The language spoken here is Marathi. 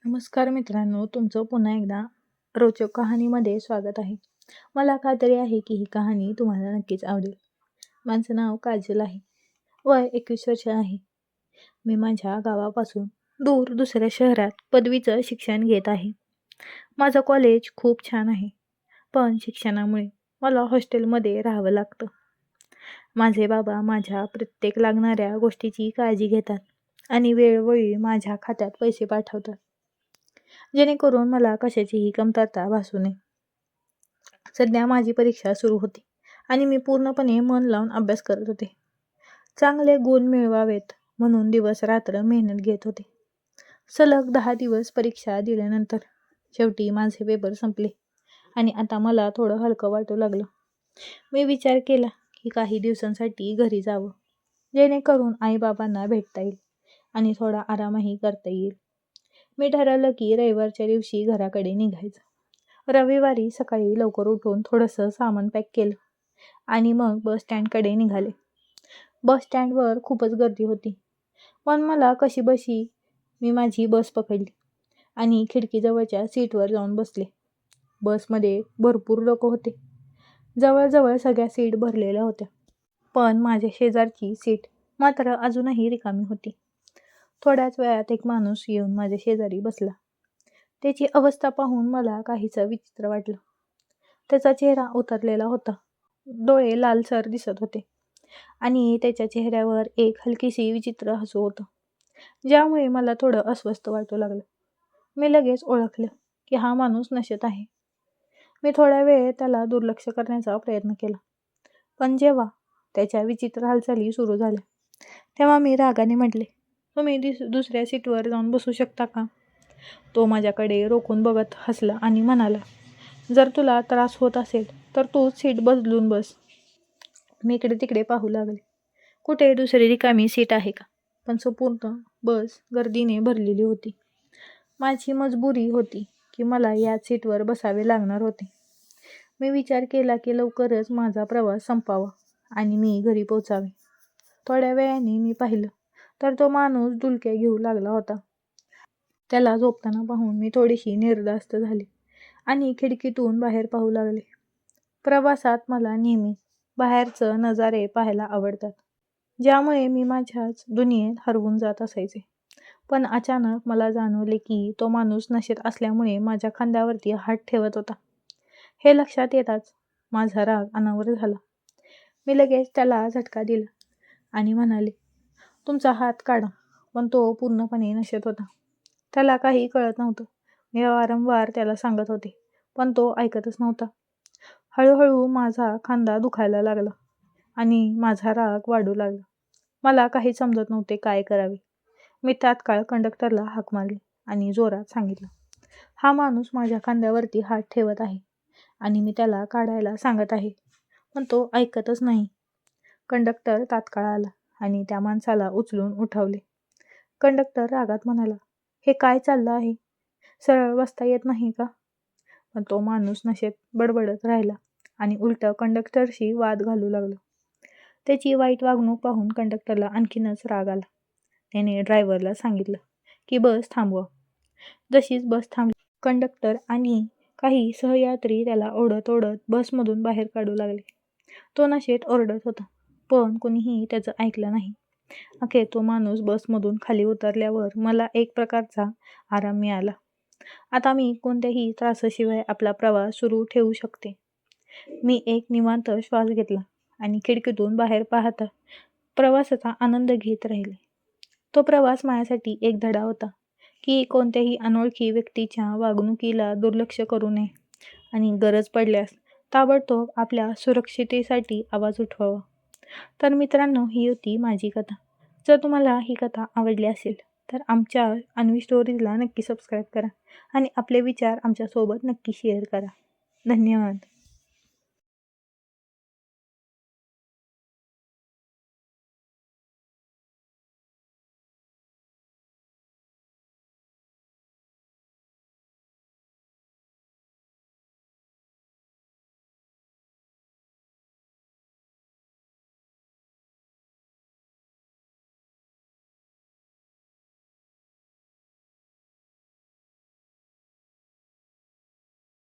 नमस्कार मित्रांनो, तुमचं पुन्हा एकदा रोचक कहाणीमध्ये स्वागत आहे. मला खात्री आहे की ही कहाणी तुम्हाला नक्कीच आवडेल. माझं नाव काजल आहे. वय 21 वर्ष आहे. मी माझ्या गावापासून दूर दुसऱ्या शहरात पदवीचं शिक्षण घेत आहे. माझं कॉलेज खूप छान आहे, पण शिक्षणामुळे मला हॉस्टेलमध्ये राहावं लागतं. माझे बाबा माझ्या प्रत्येक लागणाऱ्या गोष्टीची काळजी घेतात आणि वेळोवेळी माझ्या खात्यात पैसे पाठवतात, जेणेकरून मला कशाचीही कमतरता भासू नये. सध्या माझी परीक्षा सुरू होती आणि मी पूर्णपणे मन लावून अभ्यास करत होते. चांगले गुण मिळवावेत म्हणून दिवस रात्र मेहनत घेत होते. सलग 10 दिवस परीक्षा दिल्यानंतर शेवटी माझे पेपर संपले आणि आता मला थोडं हलकं वाटू लागलं. मी विचार केला की काही दिवसांसाठी घरी जावं, जेणेकरून आईबाबांना भेटता येईल आणि थोडा आरामही करता येईल. मी ठरवलं की रविवारच्या दिवशी घराकडे निघायचं. रविवारी सकाळी लवकर उठून थोडंसं सामान पॅक केलं आणि मग बस स्टँडकडे निघाले. बस स्टँडवर खूपच गर्दी होती, पण मला कशीबशी मी माझी बस पकडली आणि खिडकीजवळच्या सीटवर जाऊन बसले. बसमध्ये भरपूर लोक होते. जवळजवळ सगळ्या सीट भरलेल्या होत्या, पण माझ्या शेजारची सीट मात्र अजूनही रिकामी होती. थोड्याच वेळात एक माणूस येऊन माझ्या शेजारी बसला. त्याची अवस्था पाहून मला काहीसं विचित्र वाटलं. त्याचा चेहरा उतरलेला होता, डोळे लालसर दिसत होते आणि त्याच्या चेहऱ्यावर एक हलकीशी विचित्र हसू होतं, ज्यामुळे मला थोडं अस्वस्थ वाटू लागलं. मी लगेच ओळखलं की हा माणूस नशेत आहे. मी थोडा वेळ त्याला दुर्लक्ष करण्याचा प्रयत्न केला, पण जेव्हा त्याच्या विचित्र हालचाली सुरू झाल्या तेव्हा मी रागाने म्हटले, तुम्ही दुसऱ्या सीटवर जाऊन बसू शकता का? तो माझ्याकडे रोखून बघत हसला आणि म्हणाला, जर तुला त्रास होत असेल तर तू सीट बदलून बस. मी इकडे तिकडे पाहू लागले. कुठे दुसरी रिकामी सीट आहे का? पण संपूर्ण बस गर्दीने भरलेली होती. माझी मजबुरी होती की मला याच सीटवर बसावे लागणार होते. मी विचार केला की लवकरच माझा प्रवास संपावा आणि मी घरी पोचावे. थोड्या वेळाने मी पाहिलं तर तो माणूस डुलक्या घेऊ लागला होता. त्याला झोपताना पाहून मी थोडीशी निर्धास्त झाले आणि खिडकीतून बाहेर पाहू लागले. प्रवासात मला नेहमी बाहेरचं नजारे पाहायला आवडतात, ज्यामुळे मी माझ्याच दुनियेत हरवून जात असायचे. पण अचानक मला जाणवले की तो माणूस नशेत असल्यामुळे माझ्या खांद्यावरती हात ठेवत होता. हे लक्षात येताच माझा राग अनावर झाला. मी लगेच त्याला झटका दिला आणि म्हणाले, तुमचा हात काढा. पण तो पूर्णपणे नशेत होता. त्याला काही कळत नव्हतं. मी वारंवार त्याला सांगत होते, पण तो ऐकतच नव्हता. हळूहळू माझा खांदा दुखायला लागला आणि माझा राग वाढू लागला. मला काही समजत नव्हते काय करावे. मी तात्काळ कंडक्टरला हाक मारली आणि जोरात सांगितलं, हा माणूस माझ्या खांद्यावरती हात ठेवत आहे आणि मी त्याला काढायला सांगत आहे, पण तो ऐकतच नाही. कंडक्टर तात्काळ आला आणि त्या माणसाला उचलून उठवले. कंडक्टर रागात म्हणाला, हे काय चाललं आहे? सरळ बसता येत नाही का? पण तो माणूस नशेत बडबडत राहिला आणि उलटं कंडक्टरशी वाद घालू लागला. त्याची वाईट वागणूक पाहून कंडक्टरला आणखीनच राग आला. त्याने ड्रायव्हरला सांगितलं की बस थांबवा. जशीच बस थांबली, कंडक्टर आणि काही सहयात्री त्याला ओढत ओढत बसमधून बाहेर काढू लागले. तो नशेत ओरडत होता, पण कुणीही त्याचं ऐकलं नाही. अखेर तो माणूस बसमधून खाली उतरल्यावर मला एक प्रकारचा आराम मिळाला. आता मी कोणत्याही त्रासाशिवाय आपला प्रवास सुरू ठेवू शकते. मी एक निवांत श्वास घेतला आणि खिडकीतून बाहेर पाहता प्रवासाचा आनंद घेत राहिले. तो प्रवास माझ्यासाठी एक धडा होता की कोणत्याही अनोळखी व्यक्तीच्या वागणुकीला दुर्लक्ष करू नये आणि गरज पडल्यास ताबडतोब आपल्या सुरक्षिततेसाठी आवाज उठवावा. तर मित्रांनो, ही होती माझी कथा. जर तुम्हाला ही कथा आवडली असेल तर आमच्या अन्वी स्टोरीजला नक्की सबस्क्राईब करा आणि आपले विचार आमच्यासोबत नक्की शेअर करा. धन्यवाद.